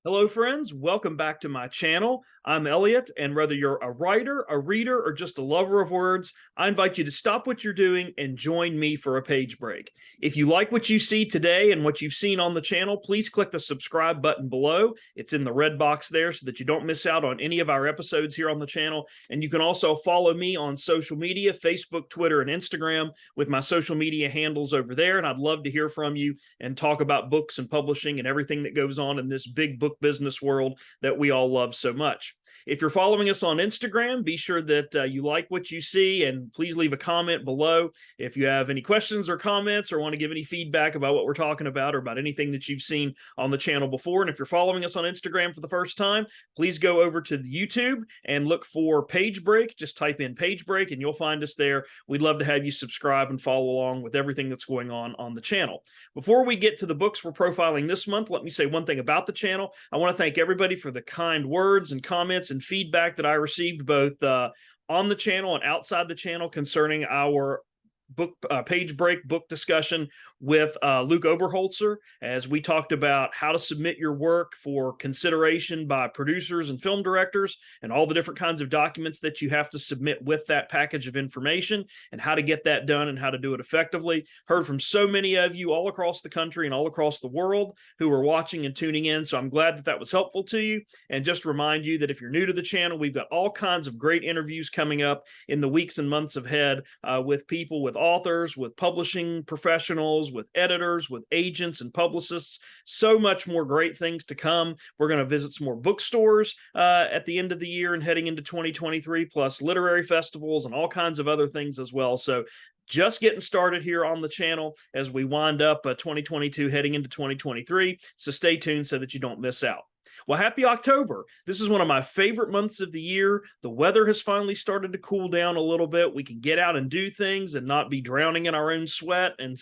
Hello, friends. Welcome back to my channel. I'm Elliot, and whether you're a writer, a reader, or just a lover of words, I invite you to stop what you're doing and join me for a page break. If you like what you see today and what you've seen on the channel, please click the subscribe button below. It's in the red box there so that you don't miss out on any of our episodes here on the channel. And you can also follow me on social media, Facebook, Twitter, and Instagram with my social media handles over there. And I'd love to hear from you and talk about books and publishing and everything that goes on in this big book business world that we all love so much. If you're following us on Instagram, be sure that you like what you see, and please leave a comment below if you have any questions or comments or want to give any feedback about what we're talking about or about anything that you've seen on the channel before. And if you're following us on Instagram for the first time, please go over to the YouTube and look for Page Break. Just type in Page Break and you'll find us there. We'd love to have you subscribe and follow along with everything that's going on the channel. Before we get to the books we're profiling this month, let me say one thing about the channel. I want to thank everybody for the kind words and comments and feedback that I received both on the channel and outside the channel concerning our page break book discussion with Luke Oberholzer, as we talked about how to submit your work for consideration by producers and film directors and all the different kinds of documents that you have to submit with that package of information and how to get that done and how to do it effectively. Heard from so many of you all across the country and all across the world who are watching and tuning in, so I'm glad that that was helpful to you. And just remind you that if you're new to the channel, we've got all kinds of great interviews coming up in the weeks and months ahead with people, with authors, with publishing professionals, with editors, with agents and publicists. So much more great things to come. We're going to visit some more bookstores at the end of the year and heading into 2023, plus literary festivals and all kinds of other things as well. So just getting started here on the channel as we wind up 2022 heading into 2023. So stay tuned so that you don't miss out. Well, happy October. This is one of my favorite months of the year. The weather has finally started to cool down a little bit. We can get out and do things and not be drowning in our own sweat and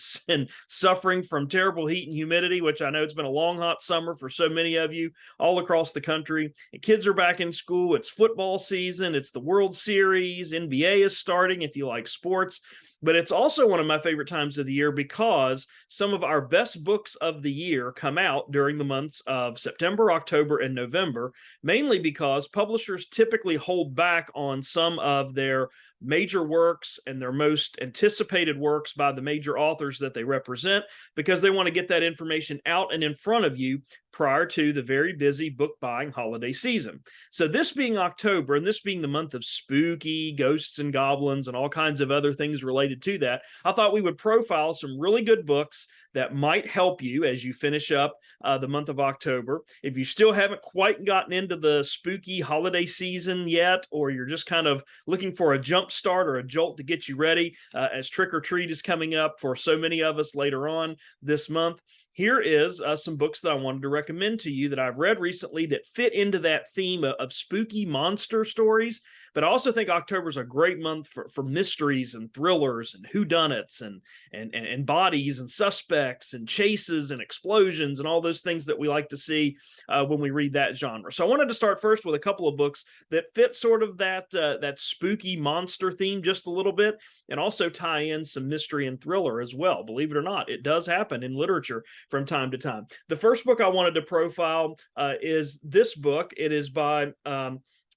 suffering from terrible heat and humidity, which I know it's been a long, hot summer for so many of you all across the country. And kids are back in school. It's football season. It's the World Series. NBA is starting if you like sports. But it's also one of my favorite times of the year because some of our best books of the year come out during the months of September, October, and November, mainly because publishers typically hold back on some of their major works and their most anticipated works by the major authors that they represent because they want to get that information out and in front of you prior to the very busy book buying holiday season. So this being October and this being the month of spooky ghosts and goblins and all kinds of other things related to that, I thought we would profile some really good books that might help you as you finish up the month of October. If you still haven't quite gotten into the spooky holiday season yet, or you're just kind of looking for a jump start or a jolt to get you ready as Trick or Treat is coming up for so many of us later on this month, here is some books that I wanted to recommend to you that I've read recently that fit into that theme of spooky monster stories. But I also think October is a great month for mysteries and thrillers and whodunits and bodies and suspects and chases and explosions and all those things that we like to see when we read that genre. So I wanted to start first with a couple of books that fit sort of that spooky monster theme just a little bit, and also tie in some mystery and thriller as well. Believe it or not, it does happen in literature from time to time. The first book I wanted to profile is this book. It is by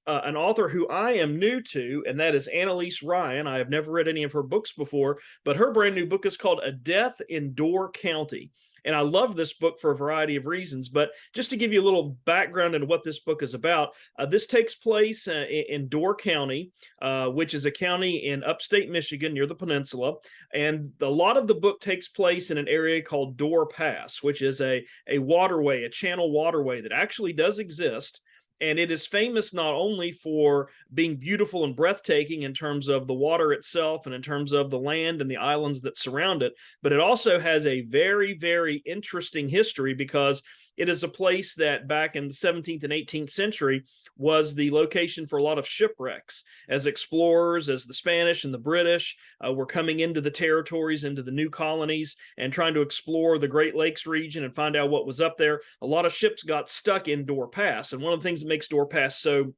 an author who I am new to, and that is Annelise Ryan. I have never read any of her books before, but her brand new book is called A Death in Door County. And I love this book for a variety of reasons, but just to give you a little background into what this book is about, this takes place in Door County, which is a county in upstate Michigan near the peninsula. And a lot of the book takes place in an area called Door Pass, which is a waterway, a channel waterway that actually does exist. And it is famous not only for being beautiful and breathtaking in terms of the water itself and in terms of the land and the islands that surround it, but it also has a very, very interesting history because it is a place that back in the 17th and 18th century was the location for a lot of shipwrecks as explorers, as the Spanish and the British were coming into the territories, into the new colonies, and trying to explore the Great Lakes region and find out what was up there. A lot of ships got stuck in Door Pass. And one of the things that makes Door Pass so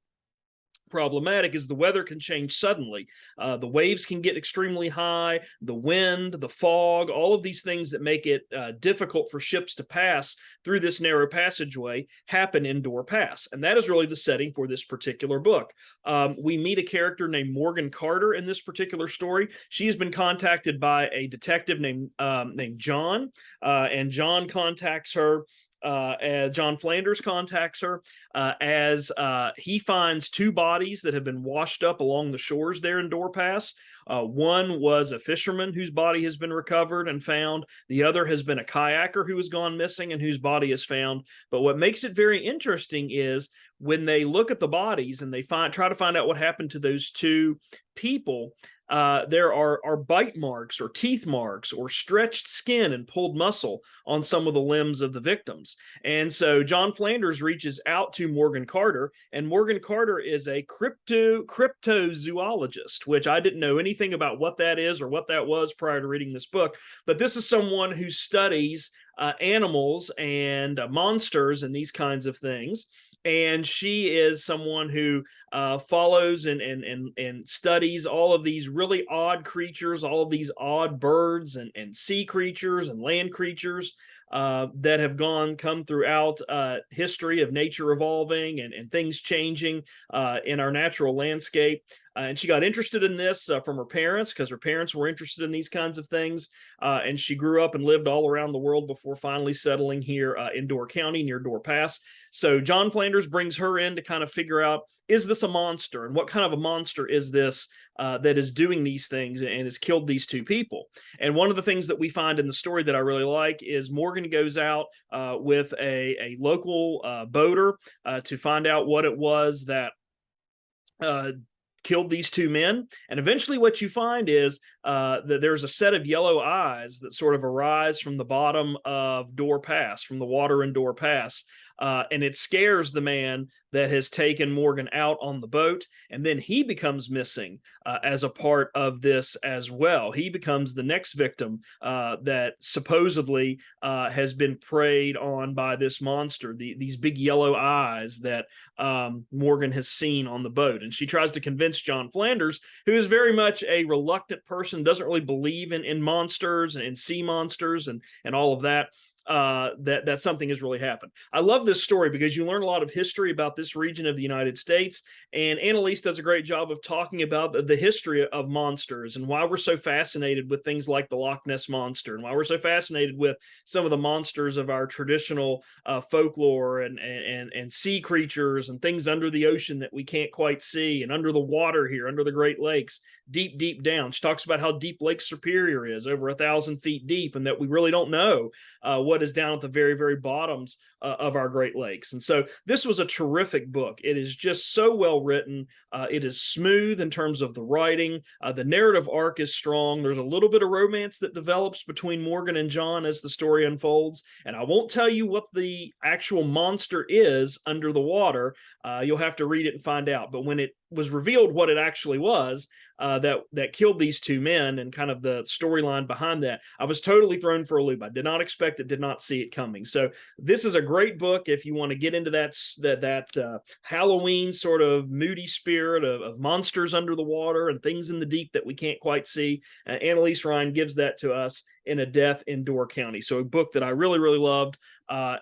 problematic is the weather can change suddenly. The waves can get extremely high, the wind, the fog, all of these things that make it difficult for ships to pass through this narrow passageway happen in Door Pass. And that is really the setting for this particular book. We meet a character named Morgan Carter in this particular story. She has been contacted by a detective named John, and John contacts her. John Flanders contacts her as he finds two bodies that have been washed up along the shores there in Door Pass. One was a fisherman whose body has been recovered and found. The other has been a kayaker who has gone missing and whose body is found. But what makes it very interesting is when they look at the bodies and they try to find out what happened to those two people, there are bite marks or teeth marks or stretched skin and pulled muscle on some of the limbs of the victims. And so John Flanders reaches out to Morgan Carter, and Morgan Carter is a cryptozoologist, which I didn't know anything about what that is or what that was prior to reading this book. But this is someone who studies animals and monsters and these kinds of things. And she is someone who follows and studies all of these really odd creatures, all of these odd birds and sea creatures and land creatures that have come throughout history of nature evolving and things changing in our natural landscape. And she got interested in this from her parents because her parents were interested in these kinds of things. And she grew up and lived all around the world before finally settling here in Door County near Door Pass. So John Flanders brings her in to kind of figure out, is this a monster? And what kind of a monster is this that is doing these things and has killed these two people? And one of the things that we find in the story that I really like is Morgan goes out with a local boater to find out what it was that killed these two men. And eventually what you find is that there's a set of yellow eyes that sort of arise from the bottom of Door Pass, from the water in Door Pass. And it scares the man that has taken Morgan out on the boat. And then he becomes missing as a part of this as well. He becomes the next victim that supposedly has been preyed on by this monster, these big yellow eyes that Morgan has seen on the boat. And she tries to convince John Flanders, who is very much a reluctant person, doesn't really believe in monsters and sea monsters and all of that, that something has really happened. I love this story because you learn a lot of history about this region of the United States, and Annelise does a great job of talking about the history of monsters and why we're so fascinated with things like the Loch Ness Monster and why we're so fascinated with some of the monsters of our traditional folklore and sea creatures and things under the ocean that we can't quite see and under the water here, under the Great Lakes, deep down. She talks about how deep Lake Superior is, over 1,000 feet deep, and that we really don't know what is down at the very bottoms of our Great Lakes. And so this was a terrific book. It is just so well written. It is smooth in terms of the writing. The narrative arc is strong. There's a little bit of romance that develops between Morgan and John as the story unfolds. And I won't tell you what the actual monster is under the water. You'll have to read it and find out. But when it was revealed what it actually was, that killed these two men and kind of the storyline behind that, I was totally thrown for a loop. I did not expect it, did not see it coming. So this is a great book if you want to get into that Halloween sort of moody spirit of monsters under the water and things in the deep that we can't quite see. Annelise Ryan gives that to us in A Death in Door County. So a book that I really loved,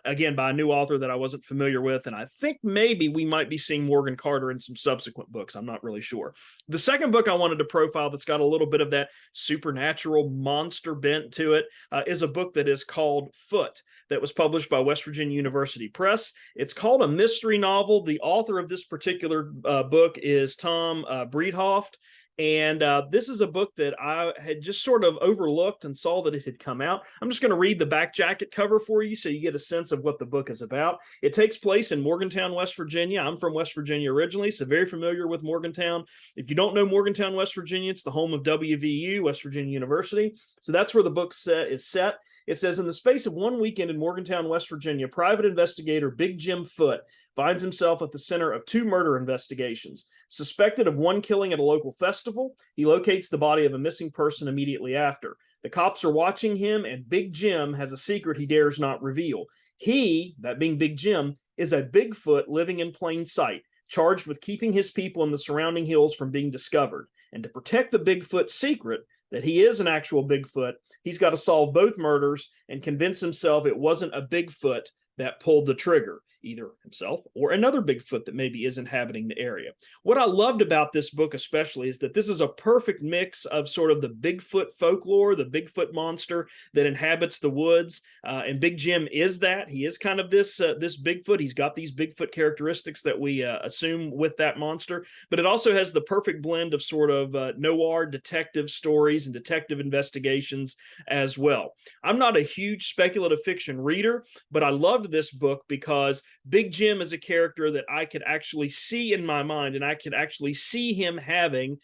again, by a new author that I wasn't familiar with. And I think maybe we might be seeing Morgan Carter in some subsequent books. I'm not really sure. The second book I wanted to profile that's got a little bit of that supernatural monster bent to it is a book that is called Foote, that was published by West Virginia University Press. It's called a mystery novel. The author of this particular book is Tom Bredehoft. And this is a book that I had just sort of overlooked and saw that it had come out. I'm just going to read the back jacket cover for you so you get a sense of what the book is about. It takes place in Morgantown, West Virginia. I'm from West Virginia originally, so very familiar with Morgantown. If you don't know Morgantown, West Virginia, it's the home of WVU, West Virginia University. So that's where the book is set. It says, in the space of one weekend in Morgantown, West Virginia, private investigator Big Jim Foote finds himself at the center of two murder investigations. Suspected of one killing at a local festival, he locates the body of a missing person immediately after. The cops are watching him, and Big Jim has a secret he dares not reveal. He, that being Big Jim, is a Bigfoot living in plain sight. charged with keeping his people in the surrounding hills from being discovered. And to protect the Bigfoot secret, that he is an actual Bigfoot, he's got to solve both murders and convince himself it wasn't a Bigfoot that pulled the trigger, either himself or another Bigfoot that maybe is inhabiting the area. What I loved about this book especially is that this is a perfect mix of sort of the Bigfoot folklore, the Bigfoot monster that inhabits the woods, and Big Jim is that. He is kind of this Bigfoot. He's got these Bigfoot characteristics that we assume with that monster, but it also has the perfect blend of sort of noir detective stories and detective investigations as well. I'm not a huge speculative fiction reader, but I loved this book because Big Jim is a character that I could actually see in my mind, and I could actually see him having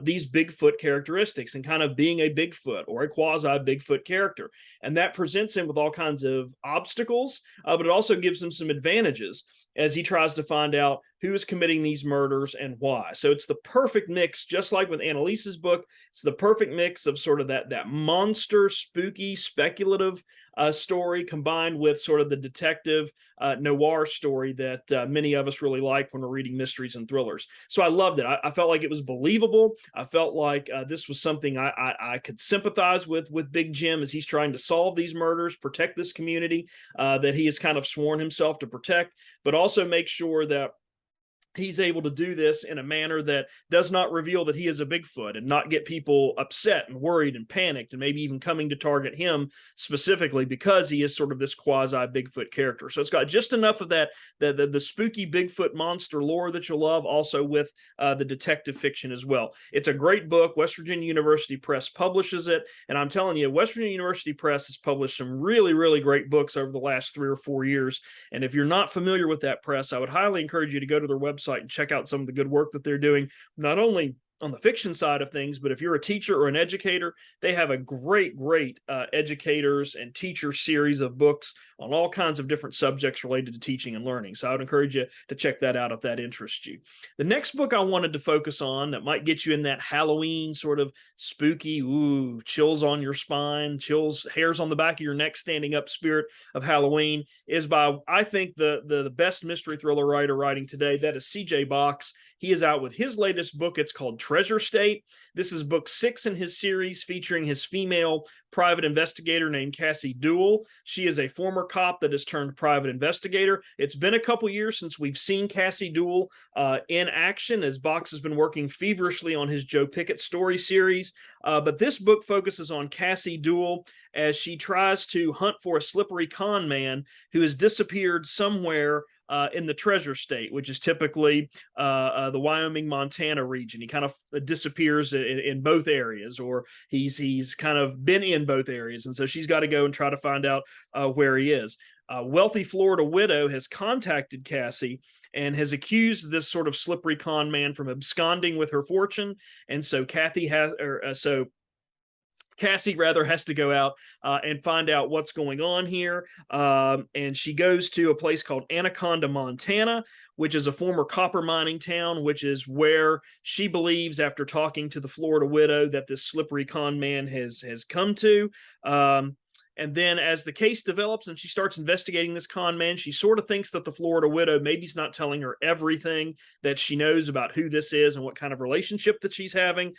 these Bigfoot characteristics and kind of being a Bigfoot or a quasi Bigfoot character. And that presents him with all kinds of obstacles, but it also gives him some advantages as he tries to find out who is committing these murders and why. So it's the perfect mix, just like with Annelise's book, it's the perfect mix of sort of that monster, spooky, speculative story combined with sort of the detective noir story that many of us really like when we're reading mysteries and thrillers. So I loved it. I felt like it was believable. I felt like this was something I could sympathize with Big Jim as he's trying to solve these murders, protect this community that he has kind of sworn himself to protect, but also make sure that he's able to do this in a manner that does not reveal that he is a Bigfoot and not get people upset and worried and panicked and maybe even coming to target him specifically because he is sort of this quasi Bigfoot character. So it's got just enough of that, the spooky Bigfoot monster lore that you'll love, also with the detective fiction as well. It's a great book. West Virginia University Press publishes it. And I'm telling you, West Virginia University Press has published some really, really great books over the last 3 or 4 years. And if you're not familiar with that press, I would highly encourage you to go to their website and check out some of the good work that they're doing, not only on the fiction side of things, but if you're a teacher or an educator, they have a great educators and teacher series of books on all kinds of different subjects related to teaching and learning. So I would encourage you to check that out if that interests you. The next book I wanted to focus on that might get you in that Halloween sort of spooky, chills on your spine, chills, hairs on the back of your neck standing up spirit of Halloween is by, I think, the best mystery thriller writer writing today. That is C.J. Box. He is out with his latest book. It's called Treasure State. This is book 6 in his series featuring his female private investigator named Cassie Duell. She is a former cop that has turned private investigator. It's been a couple years since we've seen Cassie Duell in action, as Box has been working feverishly on his Joe Pickett story series. But this book focuses on Cassie Duell as she tries to hunt for a slippery con man who has disappeared somewhere in the Treasure State, which is typically the Wyoming-Montana region. He kind of disappears in both areas, or he's kind of been in both areas, and so she's got to go and try to find out where he is. A wealthy Florida widow has contacted Cassie and has accused this sort of slippery con man from absconding with her fortune, and so Cassie has to go out and find out what's going on here. And she goes to a place called Anaconda, Montana, which is a former copper mining town, which is where she believes, after talking to the Florida widow, that this slippery con man has come to. And then as the case develops and she starts investigating this con man, she sort of thinks that the Florida widow maybe is not telling her everything that she knows about who this is and what kind of relationship that she's having.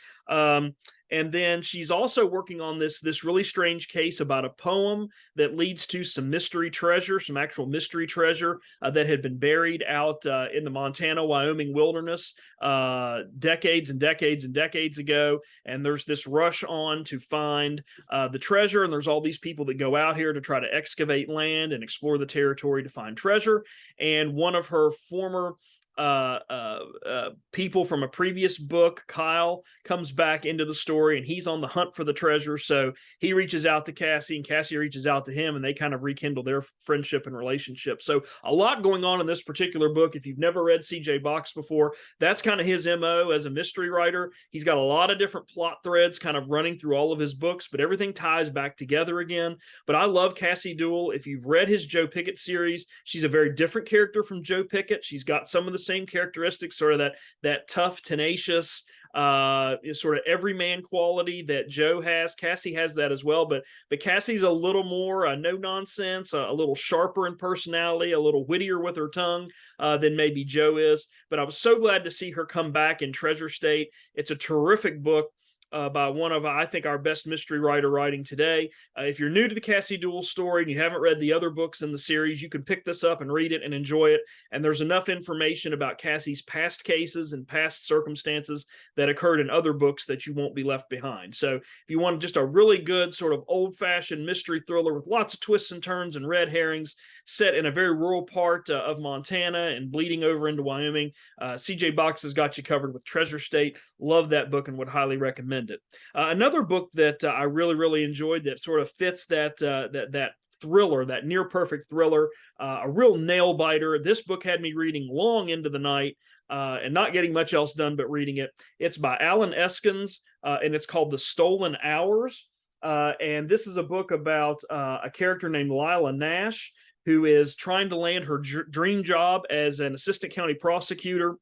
And then she's also working on this really strange case about a poem that leads to some mystery treasure, some actual mystery treasure that had been buried out in the Montana-Wyoming wilderness decades and decades and decades ago. And there's this rush on to find the treasure. And there's all these people that go out here to try to excavate land and explore the territory to find treasure. And one of her former people from a previous book, Kyle, comes back into the story, and he's on the hunt for the treasure. So he reaches out to Cassie, and Cassie reaches out to him, and they kind of rekindle their friendship and relationship. So a lot going on in this particular book. If you've never read C.J. Box before, that's kind of his MO as a mystery writer. He's got a lot of different plot threads kind of running through all of his books, but everything ties back together again. But I love Cassie Duell. If you've read his Joe Pickett series, she's a very different character from Joe Pickett. She's got some of the same characteristics, sort of that tough, tenacious, sort of everyman quality that Joe has. Cassie has that as well, but Cassie's a little more no nonsense, a little sharper in personality, a little wittier with her tongue than maybe Joe is. But I was so glad to see her come back in Treasure State. It's a terrific book. By one of, I think, our best mystery writer writing today. If you're new to the Cassie Duell story and you haven't read the other books in the series, you can pick this up and read it and enjoy it. And there's enough information about Cassie's past cases and past circumstances that occurred in other books that you won't be left behind. So if you want just a really good sort of old-fashioned mystery thriller with lots of twists and turns and red herrings set in a very rural part of Montana and bleeding over into Wyoming, CJ Box has got you covered with Treasure State. Love that book and would highly recommend it. Another book that I really enjoyed that sort of fits that thriller, that near perfect thriller, a real nail biter. This book had me reading long into the night and not getting much else done but reading it. It's by Alan Eskers and it's called The Stolen Hours. And this is a book about a character named Lila Nash, who is trying to land her dream job as an assistant county prosecutor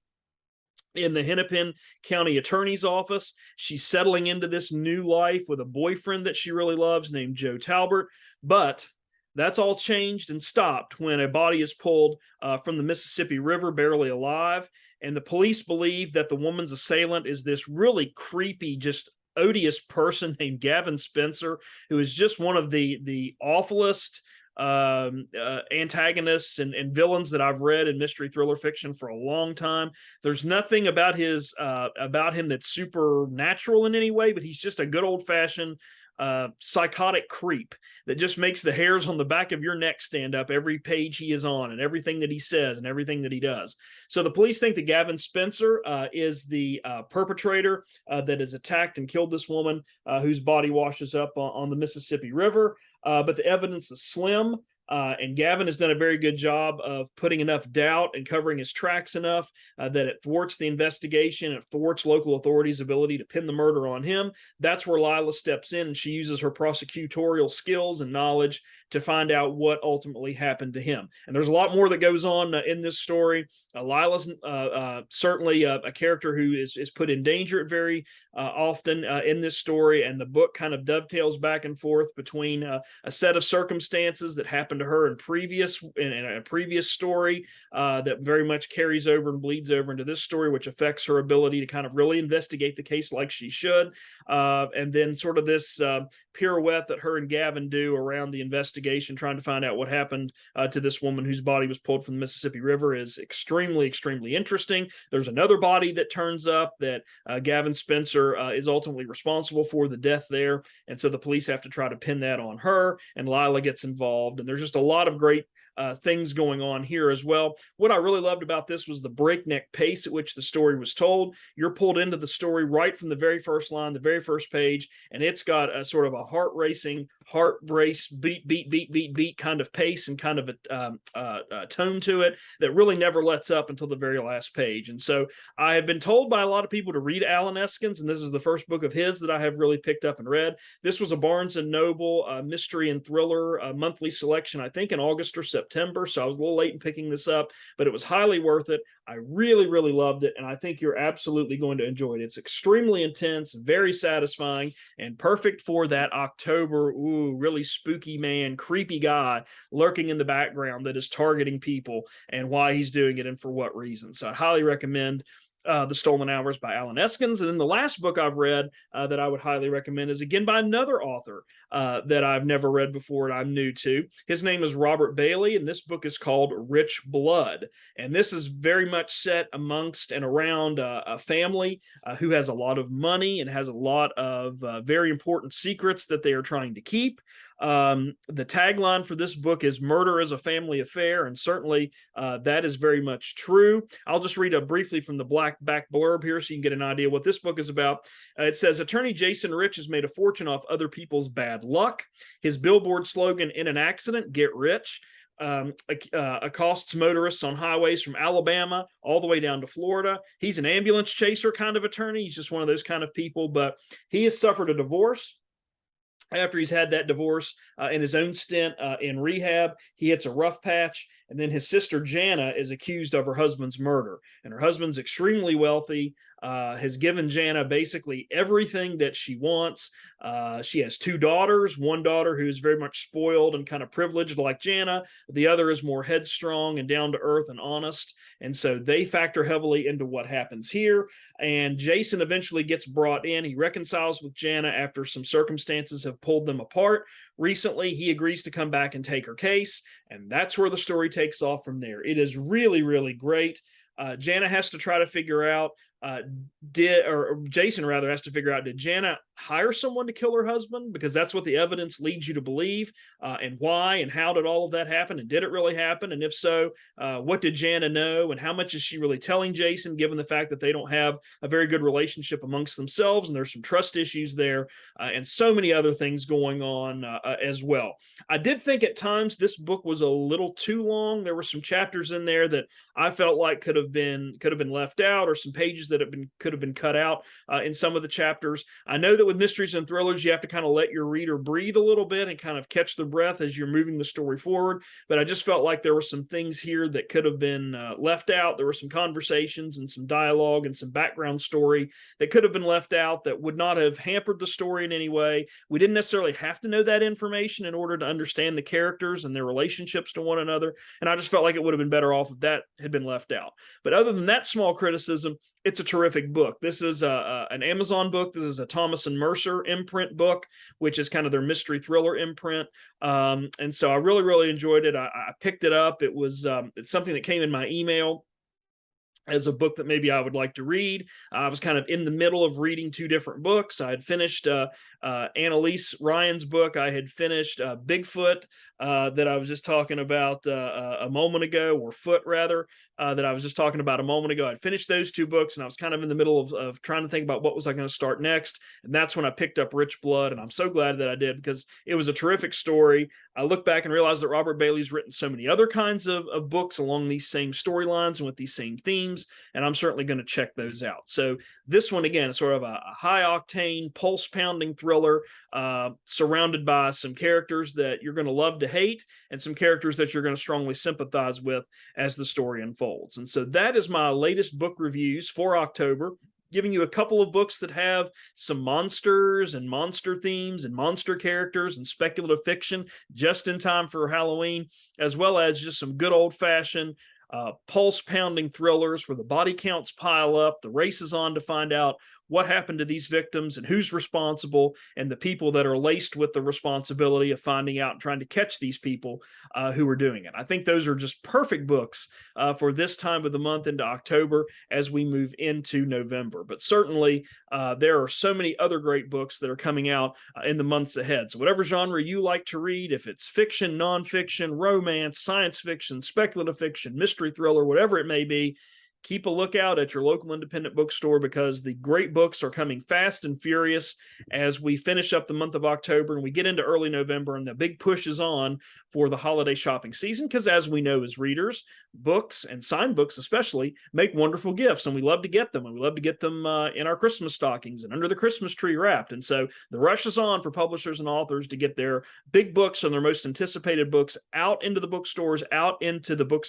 in the Hennepin County Attorney's Office. She's settling into this new life with a boyfriend that she really loves named Joe Talbert. But that's all changed and stopped when a body is pulled from the Mississippi River, barely alive. And the police believe that the woman's assailant is this really creepy, just odious person named Gavin Spencer, who is just one of the awfulest antagonists and villains that I've read in mystery thriller fiction for a long time. There's nothing about him that's supernatural in any way, but he's just a good old-fashioned psychotic creep that just makes the hairs on the back of your neck stand up every page he is on and everything that he says and everything that he does. So the police think that Gavin Spencer is the perpetrator that has attacked and killed this woman whose body washes up on the Mississippi River. But the evidence is slim. And Gavin has done a very good job of putting enough doubt and covering his tracks enough that it thwarts the investigation. It thwarts local authorities' ability to pin the murder on him. That's where Lila steps in, and she uses her prosecutorial skills and knowledge to find out what ultimately happened to him. And there's a lot more that goes on in this story. Lila's certainly a character who is put in danger very often in this story, and the book kind of dovetails back and forth between a set of circumstances that happened to her in a previous story that very much carries over and bleeds over into this story, which affects her ability to kind of really investigate the case like she should. And then sort of this pirouette that her and Gavin do around the investigation, trying to find out what happened to this woman whose body was pulled from the Mississippi River, is extremely interesting. There's another body that turns up that Gavin Spencer is ultimately responsible for the death there. And so the police have to try to pin that on her, and Lila gets involved. And there's just a lot of great things going on here as well. What I really loved about this was the breakneck pace at which the story was told. You're pulled into the story right from the very first line, the very first page, and it's got a sort of a heart-racing, heart-brace, beat kind of pace and kind of a tone to it that really never lets up until the very last page. And so I have been told by a lot of people to read Alan Eskers, and this is the first book of his that I have really picked up and read. This was a Barnes & Noble mystery and thriller monthly selection, I think in August or September, so I was a little late in picking this up, but it was highly worth it. I really loved it, and I think you're absolutely going to enjoy it. It's extremely intense, very satisfying, and perfect for that October, really spooky man, creepy guy lurking in the background that is targeting people and why he's doing it and for what reason. So I highly recommend The Stolen Hours by Alan Eskers. And then the last book I've read that I would highly recommend is again by another author that I've never read before and I'm new to. His name is Robert Bailey, and this book is called Rich Blood. And this is very much set amongst and around a family who has a lot of money and has a lot of very important secrets that they are trying to keep. The tagline for this book is "Murder is a Family Affair," and certainly that is very much true. I'll just read briefly from the black back blurb here so you can get an idea what this book is about. It says, attorney Jason Rich has made a fortune off other people's bad luck. His billboard slogan, "In an accident, get rich," accosts motorists on highways from Alabama all the way down to Florida. He's an ambulance chaser kind of attorney. He's just one of those kind of people, but he has suffered a divorce. After he's had that divorce in his own stint in rehab, he hits a rough patch, and then his sister Jana is accused of her husband's murder. And her husband's extremely wealthy, has given Jana basically everything that she wants. She has two daughters, one daughter who's very much spoiled and kind of privileged like Jana. The other is more headstrong and down to earth and honest. And so they factor heavily into what happens here. And Jason eventually gets brought in. He reconciles with Jana after some circumstances have pulled them apart. Recently, he agrees to come back and take her case. And that's where the story takes off from there. It is really, really great. Jana has to try to figure out Jason rather has to figure out, did Jana hire someone to kill her husband? Because that's what the evidence leads you to believe. And why and how did all of that happen? And did it really happen? And if so, what did Jana know? And how much is she really telling Jason, given the fact that they don't have a very good relationship amongst themselves? And there's some trust issues there, and so many other things going on as well. I did think at times this book was a little too long. There were some chapters in there that I felt like could have been left out, or some pages that could have been cut out in some of the chapters. I know that with mysteries and thrillers, you have to kind of let your reader breathe a little bit and kind of catch their breath as you're moving the story forward. But I just felt like there were some things here that could have been left out. There were some conversations and some dialogue and some background story that could have been left out that would not have hampered the story in any way. We didn't necessarily have to know that information in order to understand the characters and their relationships to one another. And I just felt like it would have been better off if that had been left out. But other than that small criticism, it's a terrific book. This is an Amazon book. This is a Thomas and Mercer imprint book, which is kind of their mystery thriller imprint. And so I really, really enjoyed it. I picked it up. It's something that came in my email as a book that maybe I would like to read. I was kind of in the middle of reading two different books. I had finished Annelise Ryan's book. I had finished Bigfoot that I was just talking about a moment ago, or Foote rather, that I was just talking about a moment ago. I'd finished those two books, and I was kind of in the middle of trying to think about what was I going to start next. And that's when I picked up Rich Blood, and I'm so glad that I did, because it was a terrific story. I look back and realize that Robert Bailey's written so many other kinds of books along these same storylines and with these same themes, and I'm certainly going to check those out. So this one, again, is sort of a high-octane, pulse-pounding thriller surrounded by some characters that you're going to love to hate and some characters that you're going to strongly sympathize with as the story unfolds. And so that is my latest book reviews for October, giving you a couple of books that have some monsters and monster themes and monster characters and speculative fiction just in time for Halloween, as well as just some good old-fashioned pulse-pounding thrillers where the body counts pile up, the race is on to find out what happened to these victims and who's responsible, and the people that are laced with the responsibility of finding out and trying to catch these people who are doing it. I think those are just perfect books for this time of the month into October as we move into November. But certainly there are so many other great books that are coming out in the months ahead. So whatever genre you like to read, if it's fiction, nonfiction, romance, science fiction, speculative fiction, mystery thriller, whatever it may be, keep a lookout at your local independent bookstore, because the great books are coming fast and furious as we finish up the month of October and we get into early November, and the big push is on for the holiday shopping season, because as we know as readers, books, and signed books especially, make wonderful gifts, and we love to get them, and we love to get them in our Christmas stockings and under the Christmas tree wrapped. And so the rush is on for publishers and authors to get their big books and their most anticipated books out into the bookstores, out into the book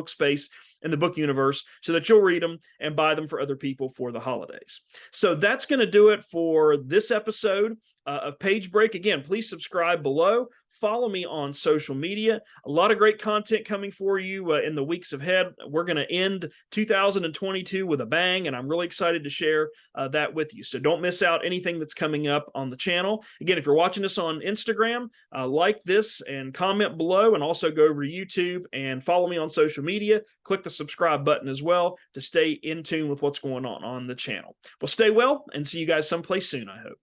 space and the book universe, so that you'll read them and buy them for other people for the holidays. So that's going to do it for this episode of Page Break. Again, please subscribe below. Follow me on social media. A lot of great content coming for you in the weeks ahead. We're going to end 2022 with a bang, and I'm really excited to share that with you. So don't miss out anything that's coming up on the channel. Again, if you're watching this on Instagram, like this and comment below, and also go over to YouTube and follow me on social media. Click the subscribe button as well to stay in tune with what's going on the channel. Well, stay well, and see you guys someplace soon, I hope.